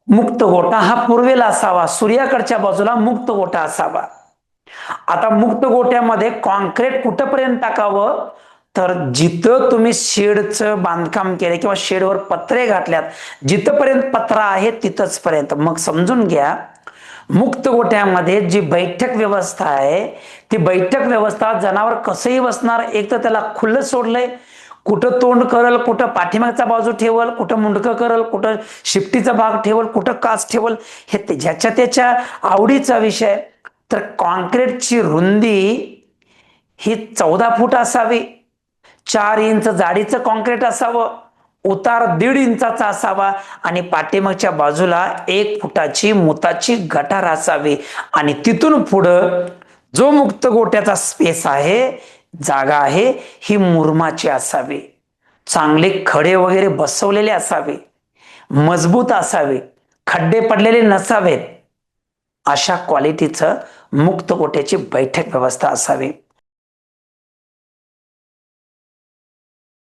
मुक्त गोठा हा पूर्वेला असावा, सूर्याकडच्या बाजूला मुक्त गोठा असावा. आता मुक्त गोठ्यामध्ये कॉन्क्रीट कुठपर्यंत टाकावं, तर जिथं तुम्ही शेडचं बांधकाम केलं किंवा शेडवर पत्रे घातल्यात जिथपर्यंत पत्रा आहे तिथंच पर्यंत. मग समजून घ्या, मुक्त गोठ्यामध्ये जी बैठक व्यवस्था आहे ती बैठक व्यवस्था जनावर कसंही बसणार. एक तर त्याला खुल्लं सोडलंय, कुठं तोंड करल, कुठं पाठीमागचा बाजू ठेवल, कुठं मुंडकं करल, कुठं शिफ्टीचा भाग ठेवल, कुठं काच ठेवल, हे ज्याच्या त्याच्या आवडीचा विषय. तर कॉन्क्रीटची रुंदी ही 14 फूट असावी, 4 इंच जाडीचं कॉन्क्रीट असावं, उतार 1.5 इंचाचा असावा आणि पाठीमागच्या बाजूला 1 फुटाची मुताची गटार असावी. आणि तिथून पुढं जो मुक्त गोठ्याचा स्पेस आहे, जागा आहे, ही मुरमाची असावी, चांगले खडे वगैरे बसवलेले असावे, मजबूत असावे, खड्डे पडलेले नसावेत, अशा क्वालिटीचं मुक्त गोठ्याची बैठक व्यवस्था असावी.